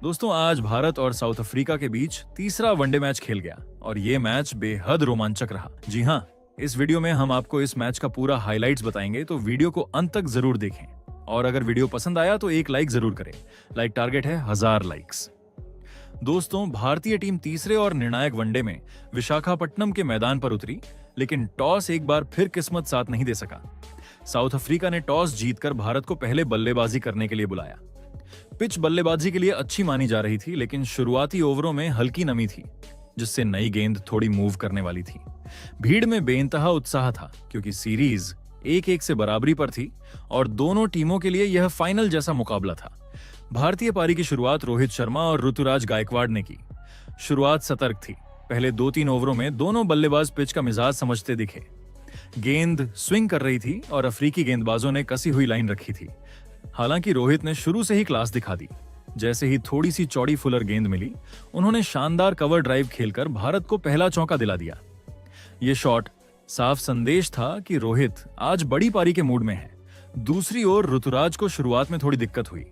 दोस्तों, आज भारत और साउथ अफ्रीका के बीच तीसरा वनडे मैच खेल गया और ये मैच बेहद रोमांचक रहा। जी हाँ, इस वीडियो में हम आपको इस मैच का पूरा हाइलाइट्स बताएंगे, तो वीडियो को अंत तक जरूर देखें। और अगर वीडियो पसंद आया तो एक लाइक जरूर करें। लाइक टारगेट है 1000 लाइक्स। दोस्तों, भारतीय टीम तीसरे और निर्णायक वनडे में विशाखापट्टनम के मैदान पर उतरी, लेकिन टॉस एक बार फिर किस्मत साथ नहीं दे सका। साउथ अफ्रीका ने टॉस जीतकर भारत को पहले बल्लेबाजी करने के लिए बुलाया। पिच बल्लेबाजी के लिए अच्छी मानी जा रही थी, लेकिन शुरुआती ओवरों में हल्की नमी थी, जिससे नई गेंद थोड़ी मूव करने वाली थी। भीड़ में बेइंतहा उत्साह था, क्योंकि सीरीज 1-1 से बराबरी पर थी और दोनों टीमों के लिए यह फाइनल जैसा मुकाबला था। भारतीय पारी की शुरुआत रोहित शर्मा और ऋतुराज गायकवाड़ ने की। शुरुआत सतर्क थी। पहले 2-3 ओवरों में दोनों बल्लेबाज पिच का मिजाज समझते दिखे। गेंद स्विंग कर रही थी और अफ्रीकी गेंदबाजों ने कसी हुई लाइन रखी थी। हालांकि रोहित ने शुरू से ही क्लास दिखा दी। जैसे ही थोड़ी सी चौड़ी फुलर गेंद मिली, उन्होंने शानदार कवर ड्राइव खेलकर भारत को पहला चौका दिला दिया। यह शॉट साफ संदेश था कि रोहित आज बड़ी पारी के मूड में है। दूसरी ओर ऋतुराज को शुरुआत में थोड़ी दिक्कत हुई।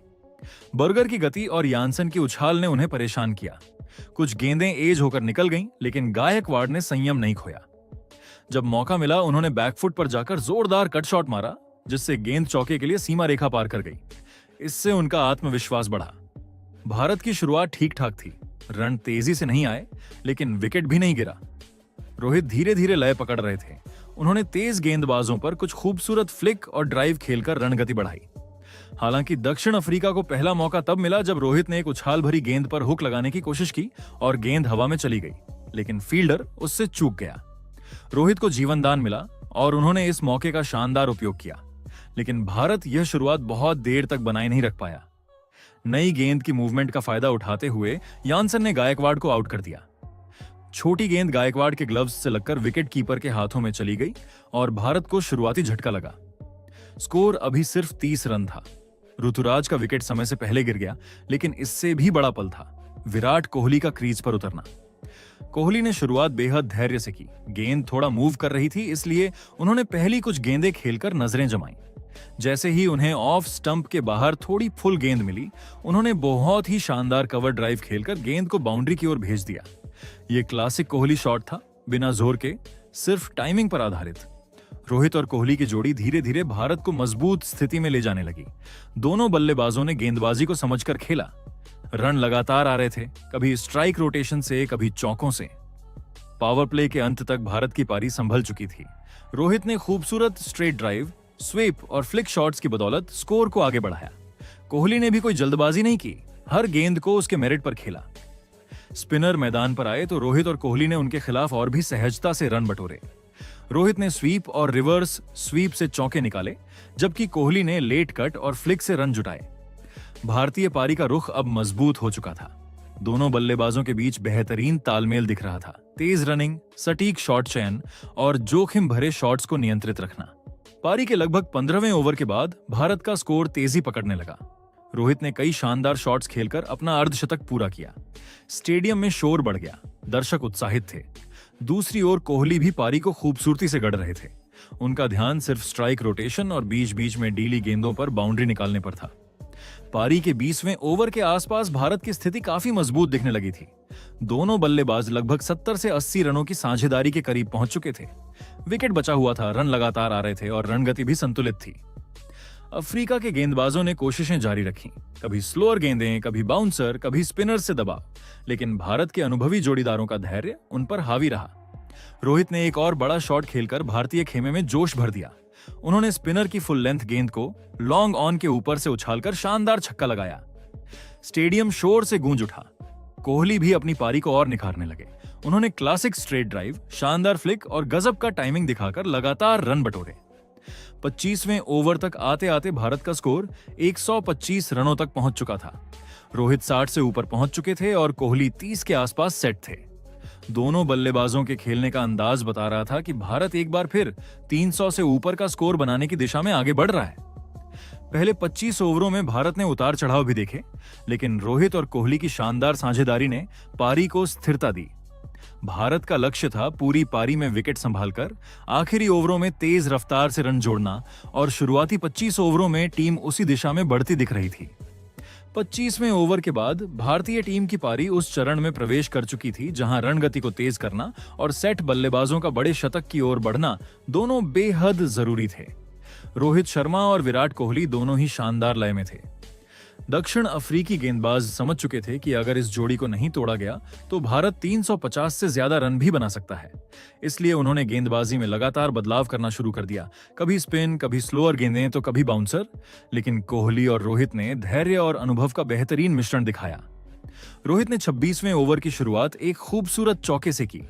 बर्गर की गति और यानसन की उछाल ने उन्हें परेशान किया। कुछ गेंदें एज होकर निकल गईं, लेकिन गायकवाड़ ने संयम नहीं खोया। जब मौका मिला, उन्होंने बैकफुट पर जाकर जोरदार कट शॉट मारा, जिससे गेंद चौके के लिए सीमा रेखा पार कर गई। इससे उनका आत्मविश्वास बढ़ा। भारत की शुरुआत ठीक ठाक थी। रन तेजी से नहीं आए, लेकिन विकेट भी नहीं गिरा। रोहित धीरे धीरे लय पकड़ रहे थे। उन्होंने तेज गेंदबाजों पर कुछ खूबसूरत फ्लिक और ड्राइव खेलकर रणगति बढ़ाई। हालांकि दक्षिण अफ्रीका को पहला मौका तब मिला जब रोहित ने एक उछाल भरी गेंद पर हुक लगाने की कोशिश की और गेंद हवा में चली गई, लेकिन फील्डर उससे चूक गया। रोहित को जीवनदान मिला और उन्होंने इस मौके का शानदार उपयोग किया, लेकिन भारत यह शुरुआत बहुत देर तक बनाए नहीं रख पाया। नई गेंद की मूवमेंट का फायदा उठाते हुए यानसन ने गायकवाड़ को आउट कर दिया। छोटी गेंद गायकवाड़ के ग्लव्स से लगकर विकेट कीपर के हाथों में चली गई और भारत को शुरुआती झटका लगा। स्कोर अभी सिर्फ 30 रन था। ऋतुराज का विकेट समय से पहले गिर गया, लेकिन इससे भी बड़ा पल था विराट कोहली का क्रीज पर उतरना। कोहली ने शुरुआत बेहद धैर्य से की। गेंद थोड़ा मूव कर रही थी, इसलिए उन्होंने पहली कुछ गेंदें खेलकर नजरें जमाई। जैसे ही उन्हें ऑफ स्टंप के बाहर थोड़ी फुल गेंद मिली, उन्होंने बहुत ही शानदार कवर ड्राइव खेलकर गेंद को बाउंड्री की ओर भेज दिया। यह क्लासिक कोहली शॉट था, बिना जोर के, सिर्फ टाइमिंग पर आधारित। रोहित और कोहली की जोड़ी धीरे धीरे भारत को मजबूत स्थिति में ले जाने लगी। दोनों बल्लेबाजों ने गेंदबाजी को समझकर खेला। रन लगातार आ रहे थे, कभी स्ट्राइक रोटेशन से, कभी चौकों से। पावर प्ले के अंत तक भारत की पारी संभल चुकी थी। रोहित ने खूबसूरत स्ट्रेट ड्राइव, स्वीप और फ्लिक शॉट्स की बदौलत स्कोर को आगे बढ़ाया। कोहली ने भी कोई जल्दबाजी नहीं की, हर गेंद को उसके मेरिट पर खेला। स्पिनर मैदान पर आए तो रोहित और कोहली ने उनके खिलाफ और भी सहजता से रन बटोरे। रोहित ने स्वीप और रिवर्स स्वीप से चौके निकाले, जबकि कोहली ने लेट कट और फ्लिक से रन जुटाए। भारतीय पारी का रुख अब मजबूत हो चुका था। दोनों बल्लेबाजों के बीच बेहतरीन तालमेल दिख रहा था। तेज रनिंग, सटीक शॉट चयन और जोखिम भरे शॉट्स को नियंत्रित रखना। पारी के लगभग 15वें ओवर के बाद भारत का स्कोर तेजी पकड़ने लगा। रोहित ने कई शानदार शॉट्स खेलकर अपना अर्धशतक पूरा किया। स्टेडियम में शोर बढ़ गया, दर्शक उत्साहित थे। दूसरी ओर कोहली भी पारी को खूबसूरती से गढ़ रहे थे। उनका ध्यान सिर्फ स्ट्राइक रोटेशन और बीच बीच में डीली गेंदों पर बाउंड्री निकालने पर था। पारी के 20वें ओवर के आसपास भारत की स्थिति काफी मजबूत दिखने लगी थी। दोनों बल्लेबाज लगभग 70 से 80 रनों की साझेदारी के करीब पहुंच चुके थे। विकेट बचा हुआ था, रन लगातार आ रहे थे और रणगति भी संतुलित थी। अफ्रीका के गेंदबाजों ने कोशिशें जारी रखी, कभी स्लोअर गेंदें, कभी बाउंसर, कभी स्पिनर से दबाव, लेकिन भारत के अनुभवी जोड़ीदारों का धैर्य उन पर हावी रहा। रोहित ने एक और बड़ा शॉट खेलकर भारतीय खेमे में जोश भर दिया। उन्होंने स्पिनर की फुल लेंथ गेंद को लॉन्ग ऑन के ऊपर से उछालकर शानदार छक्का लगाया। स्टेडियम शोर से गूंज उठा। कोहली भी अपनी पारी को और निखारने लगे। उन्होंने क्लासिक स्ट्रेट ड्राइव, शानदार फ्लिक और गजब का टाइमिंग दिखाकर लगातार रन बटोरे। 25वें ओवर तक आते आते भारत का स्कोर 125 रनों तक पहुंच चुका था। रोहित 60 से ऊपर पहुंच चुके थे और कोहली 30 के आसपास सेट थे। दोनों बल्लेबाजों के खेलने का अंदाज बता रहा था कि भारत एक बार फिर 300 से ऊपर का स्कोर बनाने की दिशा में आगे बढ़ रहा है। पहले 25 ओवरों में भारत ने उतार चढ़ाव भी देखे, लेकिन रोहित और कोहली की शानदार साझेदारी ने पारी को स्थिरता दी। भारत का लक्ष्य था पूरी पारी में विकेट संभालकर आखिरी ओवरों में तेज रफ्तार से रन जोड़ना और शुरुआती 25 ओवरों में टीम उसी दिशा में बढ़ती दिख रही थी। 25वें ओवर के बाद भारतीय टीम की पारी उस चरण में प्रवेश कर चुकी थी जहां रणगति को तेज करना और सेट बल्लेबाजों का बड़े शतक की ओर बढ़ना दोनों बेहद जरूरी थे। रोहित शर्मा और विराट कोहली दोनों ही शानदार लय में थे। दक्षिण अफ्रीकी गेंदबाज समझ चुके थे कि अगर इस जोड़ी को नहीं तोड़ा गया तो भारत 350 से ज्यादा रन भी बना सकता है। इसलिए उन्होंने गेंदबाजी में लगातार बदलाव करना शुरू कर दिया, कभी स्पिन, कभी स्लोअर गेंदें तो कभी बाउंसर। लेकिन कोहली और रोहित ने धैर्य और अनुभव का बेहतरीन मिश्रण दिखाया। रोहित ने 26वें ओवर की शुरुआत एक खूबसूरत चौके से की।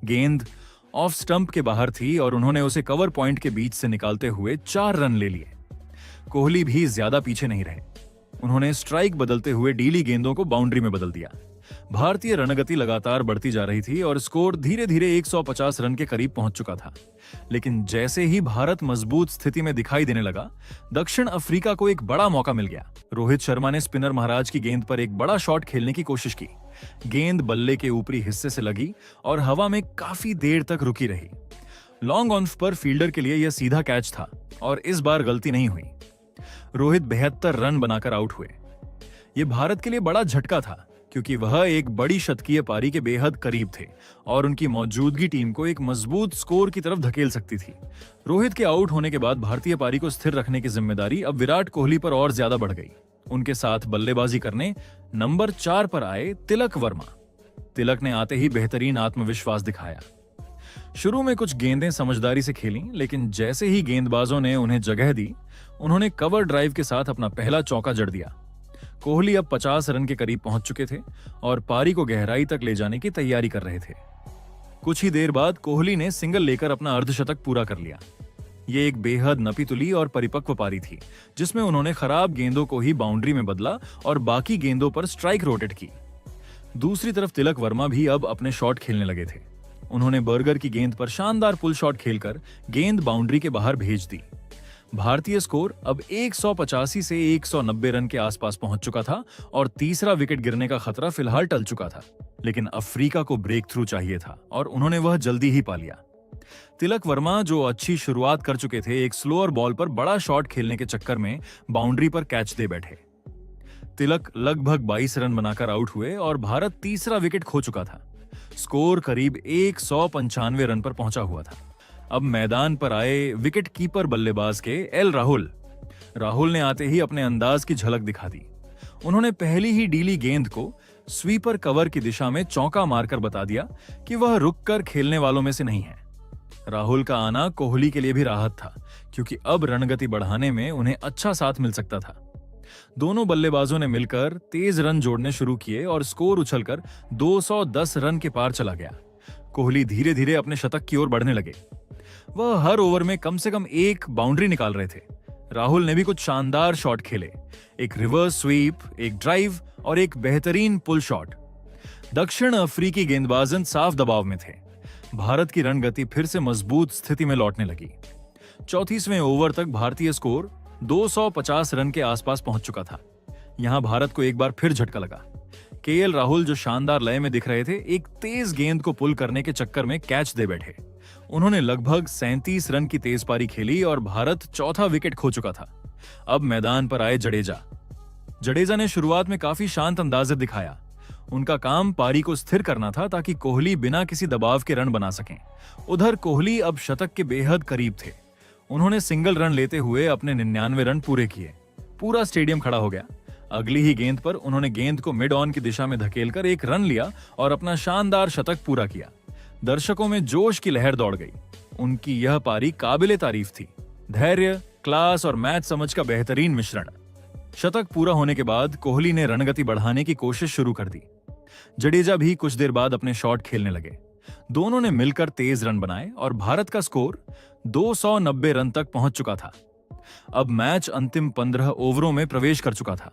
गेंद ऑफ स्टंप के बाहर थी और उन्होंने उसे कवर पॉइंट के बीच से निकालते हुए 4 रन ले लिए। कोहली भी ज्यादा पीछे नहीं रहे। उन्होंने स्ट्राइक बदलते हुए डीली गेंदों को बाउंड्री में बदल दिया। भारतीय रणगति लगातार बढ़ती जा रही थी और स्कोर धीरे धीरे 150 रन के करीब पहुंच चुका था। लेकिन जैसे ही भारत मजबूत स्थिति में दिखाई देने लगा, दक्षिण अफ्रीका को एक बड़ा मौका मिल गया। रोहित शर्मा ने स्पिनर महाराज की गेंद पर एक बड़ा शॉट खेलने की कोशिश की। गेंद बल्ले के ऊपरी हिस्से से लगी और हवा में काफी देर तक रुकी रही। लॉन्ग ऑन पर फील्डर के लिए यह सीधा कैच था और इस बार गलती नहीं हुई। रोहित 72 रन बनाकर आउट हुए। यह भारत के लिए बड़ा झटका था क्योंकि वह एक बड़ी शतकीय पारी के बेहद करीब थे और उनकी मौजूदगी टीम को एक मजबूत स्कोर की तरफ धकेल सकती थी। रोहित के आउट होने के बाद भारतीय पारी को स्थिर रखने की जिम्मेदारी अब विराट कोहली पर और ज्यादा बढ़ गई। उनके साथ बल्लेबाजी करने नंबर 4 पर आए तिलक वर्मा। तिलक ने आते ही बेहतरीन आत्मविश्वास दिखाया। शुरू में कुछ गेंदें समझदारी से खेलीं, लेकिन जैसे ही गेंदबाजों ने उन्हें जगह दी, उन्होंने कवर ड्राइव के साथ अपना पहला चौका जड़ दिया। कोहली अब 50 रन के करीब पहुंच चुके थे और पारी को गहराई तक ले जाने की तैयारी कर रहे थे। कुछ ही देर बाद कोहली ने सिंगल लेकर अपना अर्धशतक पूरा कर लिया। ये एक बेहद नपीतुली और परिपक्व पारी थी जिसमें उन्होंने खराब गेंदों को ही बाउंड्री में बदला और बाकी गेंदों पर स्ट्राइक रोटेट की। दूसरी तरफ तिलक वर्मा भी अब अपने शॉट खेलने लगे थे। उन्होंने बर्गर की गेंद पर शानदार पुल शॉट खेलकर गेंद बाउंड्री के बाहर भेज दी। भारतीय स्कोर अब 185 से 190 रन के आसपास पहुंच चुका था और तीसरा विकेट गिरने का खतरा फिलहाल टल चुका था। लेकिन अफ्रीका को ब्रेक थ्रू चाहिए था और उन्होंने वह जल्दी ही पा लिया। तिलक वर्मा, जो अच्छी शुरुआत कर चुके थे, एक स्लोअर बॉल पर बड़ा शॉट खेलने के चक्कर में बाउंड्री पर कैच दे बैठे। तिलक लगभग 22 रन बनाकर आउट हुए और भारत तीसरा विकेट खो चुका था। स्कोर करीब 195 रन पर पहुंचा हुआ था। अब मैदान पर आए विकेट कीपर बल्लेबाज के एल राहुल ने आते ही अपने अंदाज की झलक दिखा दी। उन्होंने पहली ही डीली गेंद को स्वीपर कवर की दिशा में चौका मारकर बता दिया कि वह रुककर खेलने वालों में से नहीं है। राहुल का आना कोहली के लिए भी राहत था क्योंकि अब रणगति बढ़ाने में उन्हें अच्छा साथ मिल सकता था। दोनों बल्लेबाजों ने मिलकर तेज रन जोड़ने शुरू किए और स्कोर उछलकर 210 रन के पार चला गया। कोहली धीरे धीरे अपने शतक की ओर बढ़ने लगे। वह हर ओवर में कम से कम एक बाउंड्री निकाल रहे थे। राहुल ने भी कुछ शानदार शॉट खेले, एक रिवर्स स्वीप, एक ड्राइव और एक बेहतरीन पुल शॉट। दक्षिण अफ्रीकी गेंदबाजन साफ दबाव में थे। भारत की रणगति फिर से मजबूत स्थिति में लौटने लगी। 34वें ओवर तक भारतीय स्कोर 250 रन के आसपास पहुंच चुका था। यहां भारत को एक बार फिर झटका लगा। केएल राहुल, जो शानदार लय में दिख रहे थे, एक तेज गेंद को पुल करने के चक्कर में कैच दे बैठे। उन्होंने लगभग 37 रन की तेज पारी खेली और भारत चौथा विकेट खो चुका था। अब मैदान पर आए जडेजा ने शुरुआत में काफी शांत अंदाज दिखाया। उनका काम पारी को स्थिर करना था ताकि कोहली बिना किसी दबाव के रन बना सकें। उधर कोहली अब शतक के बेहद करीब थे। उन्होंने सिंगल रन लेते हुए अपने 99 रन पूरे किए। पूरा स्टेडियम खड़ा हो गया। अगली ही गेंद पर उन्होंने गेंद को मिड ऑन की दिशा में धकेलकर एक रन लिया और अपना शानदार शतक पूरा किया। दर्शकों में जोश की लहर दौड़ गई। उनकी यह पारी काबिले तारीफ थी। धैर्य, क्लास और मैच समझ का बेहतरीन मिश्रण। शतक पूरा होने के बाद कोहली ने रणगति बढ़ाने की कोशिश शुरू कर दी। जडेजा भी कुछ देर बाद अपने शॉट खेलने लगे। दोनों ने मिलकर तेज रन बनाए और भारत का स्कोर 290 रन तक पहुंच चुका था। अब मैच अंतिम 15 ओवरों में प्रवेश कर चुका था।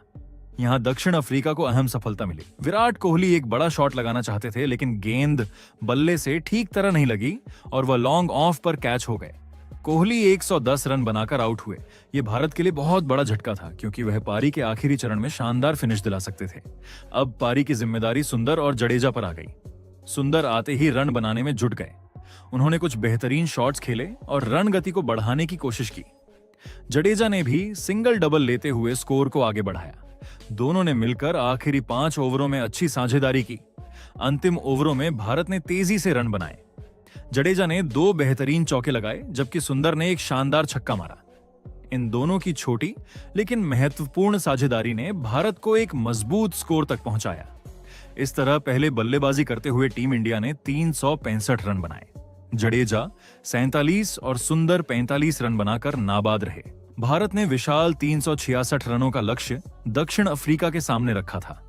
यहां दक्षिण अफ्रीका को अहम सफलता मिली। विराट कोहली एक बड़ा शॉट लगाना चाहते थे, लेकिन गेंद बल्ले से ठीक तरह नहीं लगी और वह लॉन्ग ऑफ पर कैच हो गए। कोहली 110 रन बनाकर आउट हुए। यह भारत के लिए बहुत बड़ा झटका था क्योंकि वह पारी के आखिरी चरण में शानदार फिनिश दिला सकते थे। अब पारी की जिम्मेदारी सुंदर और जडेजा पर आ गई। सुंदर आते ही रन बनाने में जुट गए। उन्होंने कुछ बेहतरीन शॉट्स खेले और रन गति को बढ़ाने की कोशिश की। जडेजा ने भी सिंगल डबल लेते हुए स्कोर को आगे बढ़ाया। दोनों ने मिलकर आखिरी 5 ओवरों में अच्छी साझेदारी की। अंतिम ओवरों में भारत ने तेजी से रन बनाए। जडेजा ने 2 बेहतरीन चौके लगाए, जबकि सुंदर ने एक शानदार छक्का मारा। इन दोनों की छोटी लेकिन महत्वपूर्ण साझेदारी ने भारत को एक मजबूत स्कोर तक पहुंचाया। इस तरह पहले बल्लेबाजी करते हुए टीम इंडिया ने 365 रन बनाए। जडेजा 47 और सुंदर 45 रन बनाकर नाबाद रहे। भारत ने विशाल 366 रनों का लक्ष्य दक्षिण अफ्रीका के सामने रखा था।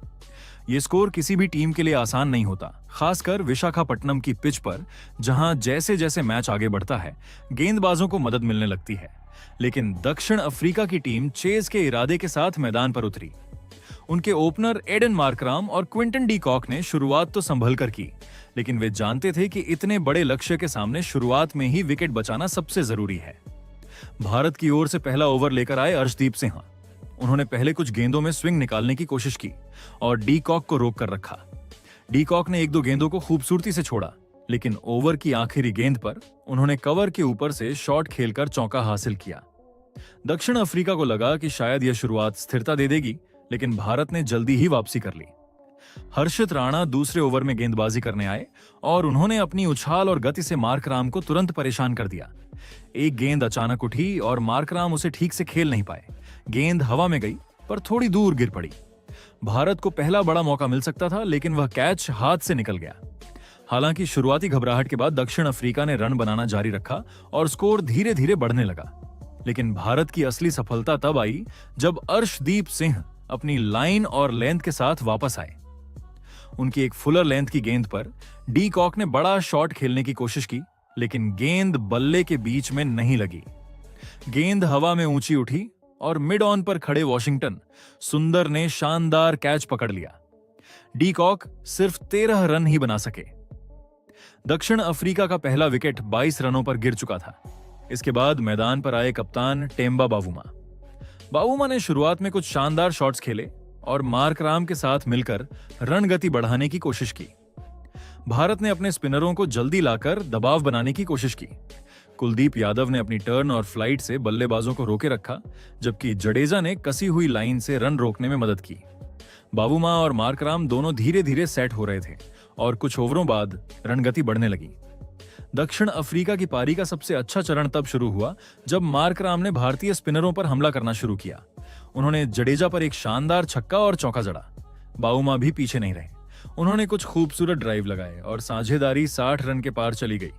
ये स्कोर किसी भी टीम के लिए आसान नहीं होता, खासकर विशाखापट्टनम की पिच पर, जहां जैसे जैसे मैच आगे बढ़ता है गेंदबाजों को मदद मिलने लगती है। लेकिन दक्षिण अफ्रीका की टीम चेज के इरादे के साथ मैदान पर उतरी। उनके ओपनर एडन मार्कराम और क्विंटन डी कॉक ने शुरुआत तो संभल कर की, लेकिन वे जानते थे कि इतने बड़े लक्ष्य के सामने शुरुआत में ही विकेट बचाना सबसे जरूरी है। भारत की ओर से पहला ओवर लेकर आए अर्शदीप सिंह। उन्होंने पहले कुछ गेंदों में स्विंग निकालने की कोशिश की और डी कॉक को रोक कर रखा। डी कॉक ने 1-2 गेंदों को खूबसूरती से छोड़ा, लेकिन ओवर की आखिरी गेंद पर उन्होंने कवर के ऊपर से शॉट खेलकर चौका हासिल किया। दक्षिण अफ्रीका को लगा कि शायद यह शुरुआत स्थिरता दे देगी, लेकिन भारत ने जल्दी ही वापसी कर ली। हर्षित राणा दूसरे ओवर में गेंदबाजी करने आए और उन्होंने अपनी उछाल और गति से मार्कराम को तुरंत परेशान कर दिया। एक गेंद अचानक उठी और मार्कराम उसे ठीक से खेल नहीं पाए। गेंद हवा में गई पर थोड़ी दूर गिर पड़ी। भारत को पहला बड़ा मौका मिल सकता था, लेकिन वह कैच हाथ से निकल गया। हालांकि शुरुआती घबराहट के बाद दक्षिण अफ्रीका ने रन बनाना जारी रखा और स्कोर धीरे धीरे बढ़ने लगा। लेकिन भारत की असली सफलता तब आई जब अर्शदीप सिंह अपनी लाइन और लेंथ के साथ वापस आए। उनकी एक फुलर लेंथ की गेंद पर डी कॉक ने बड़ा शॉट खेलने की कोशिश की, लेकिन गेंद बल्ले के बीच में नहीं लगी। गेंद हवा में ऊंची उठी और मिड ऑन पर खड़े वॉशिंगटन सुंदर ने शानदार कैच पकड़ लिया। डी कॉक सिर्फ 13 रन ही बना सके। दक्षिण अफ्रीका का पहला विकेट 22 रनों पर गिर चुका था। इसके बाद मैदान पर आए कप्तान टेम्बा बावुमा। बावुमा ने शुरुआत में कुछ शानदार शॉट्स खेले और मार्कराम के साथ मिलकर रन गति बढ़ाने की कोशिश की। भारत ने अपने स्पिनरों को जल्दी लाकर दबाव बनाने की कोशिश की। कुलदीप यादव ने अपनी टर्न और फ्लाइट से बल्लेबाजों को रोके रखा, जबकि जडेजा ने कसी हुई लाइन से रन रोकने में मदद की। बावुमा और मार्कराम दोनों धीरे धीरे सेट हो रहे थे और कुछ ओवरों बाद रनगति बढ़ने लगी। दक्षिण अफ्रीका की पारी का सबसे अच्छा चरण तब शुरू हुआ जब मार्कराम ने भारतीय स्पिनरों पर हमला करना शुरू किया। उन्होंने जडेजा पर एक शानदार छक्का और चौका जड़ा। बावुमा भी पीछे नहीं रहे। उन्होंने कुछ खूबसूरत ड्राइव लगाए और साझेदारी 60 रन के पार चली गई।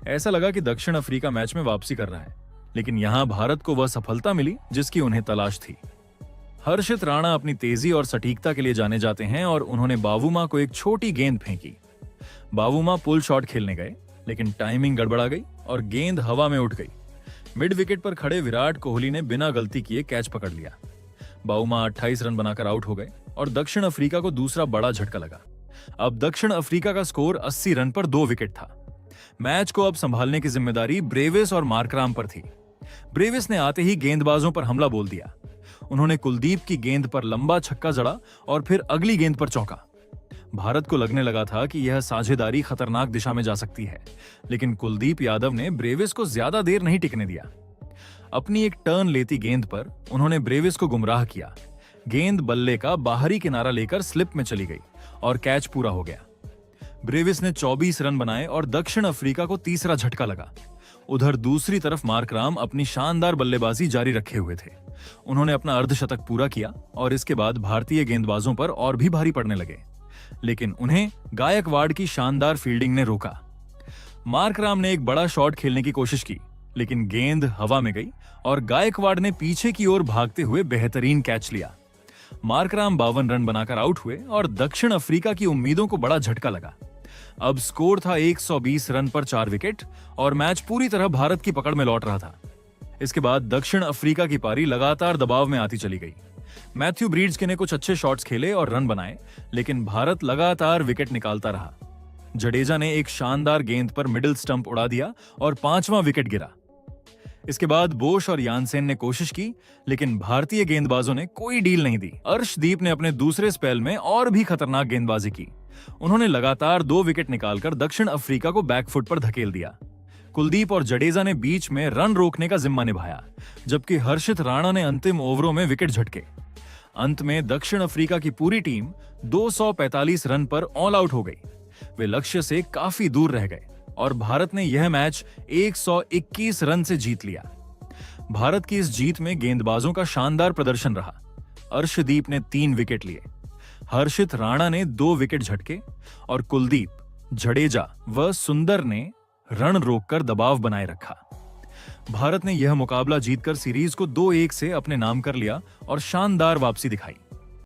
ऐसा लगा कि दक्षिण अफ्रीका मैच में वापसी कर रहा है, लेकिन यहां भारत को वह सफलता मिली जिसकी उन्हें तलाश थी। हर्षित राणा अपनी तेजी और सटीकता के लिए जाने जाते हैं और उन्होंने बावुमा को एक छोटी गेंद फेंकी। बावुमा पुल शॉट खेलने गए, लेकिन टाइमिंग गड़बड़ा गई और गेंद हवा में उठ गई। मिड विकेट पर खड़े विराट कोहली ने बिना गलती किए कैच पकड़ लिया। बावुमा 28 रन बनाकर आउट हो गए और दक्षिण अफ्रीका को दूसरा बड़ा झटका लगा। अब दक्षिण अफ्रीका का स्कोर 80 रन पर 2 विकेट था। मैच को अब संभालने की जिम्मेदारी ब्रेविस और मार्कराम पर थी। ब्रेविस ने आते ही गेंदबाजों पर हमला बोल दिया। उन्होंने कुलदीप की गेंद पर लंबा छक्का जड़ा और फिर अगली गेंद पर चौका। भारत को लगने लगा था कि यह साझेदारी खतरनाक दिशा में जा सकती है, लेकिन कुलदीप यादव ने ब्रेविस को ज्यादा देर नहीं टिकने दिया। अपनी एक टर्न लेती गेंद पर उन्होंने ब्रेविस को गुमराह किया। गेंद बल्ले का बाहरी किनारा लेकर स्लिप में चली गई और कैच पूरा हो गया। ब्रेविस ने 24 रन बनाए और दक्षिण अफ्रीका को तीसरा झटका लगा। उधर दूसरी तरफ मार्कराम अपनी शानदार बल्लेबाजी जारी रखे हुए थे। उन्होंने अपना अर्धशतक पूरा किया और इसके बाद भारतीय गेंदबाजों पर और भी भारी पड़ने लगे, लेकिन उन्हें गायकवाड़ की शानदार फील्डिंग ने रोका। मार्कराम ने एक बड़ा शॉट खेलने की कोशिश की, लेकिन गेंद हवा में गई और गायकवाड़ ने पीछे की ओर भागते हुए बेहतरीन कैच लिया। मार्कराम 52 रन बनाकर आउट हुए और दक्षिण अफ्रीका की उम्मीदों को बड़ा झटका लगा। अब स्कोर था 120 रन पर 4 विकेट और मैच पूरी तरह भारत की पकड़ में लौट रहा था। इसके बाद दक्षिण अफ्रीका की पारी लगातार दबाव में आती चली गई। मैथ्यू ब्रीड्सके ने कुछ अच्छे शॉट्स खेले और रन बनाए, लेकिन भारत लगातार विकेट निकालता रहा। जडेजा ने एक शानदार गेंद पर मिडिल स्टंप उड़ा दिया और 5वां विकेट गिरा। इसके बाद बोश और यानसेन ने कोशिश की, लेकिन भारतीय गेंदबाजों ने कोई डील नहीं दी। अर्शदीप ने अपने दूसरे स्पेल में और भी खतरनाक गेंदबाजी की। उन्होंने लगातार 2 विकेट निकालकर दक्षिण अफ्रीका को बैकफुट पर धकेल दिया। कुलदीप और जडेजा ने बीच में रन रोकने का जिम्मा निभाया, जबकि हर्षित राणा ने अंतिम ओवरों में विकेट झटके। अंत में दक्षिण अफ्रीका की पूरी टीम 245 रन पर ऑल आउट हो गई। वे लक्ष्य से काफी दूर रह गए और भारत ने यह मैच 121 रन से जीत लिया। भारत की इस जीत में गेंदबाजों का शानदार प्रदर्शन रहा। अर्शदीप ने 3 विकेट लिए, हर्षित राणा ने 2 विकेट झटके और कुलदीप, जडेजा व सुंदर ने रन रोककर दबाव बनाए रखा। भारत ने यह मुकाबला जीतकर सीरीज को 2-1 से अपने नाम कर लिया और शानदार वापसी दिखाई।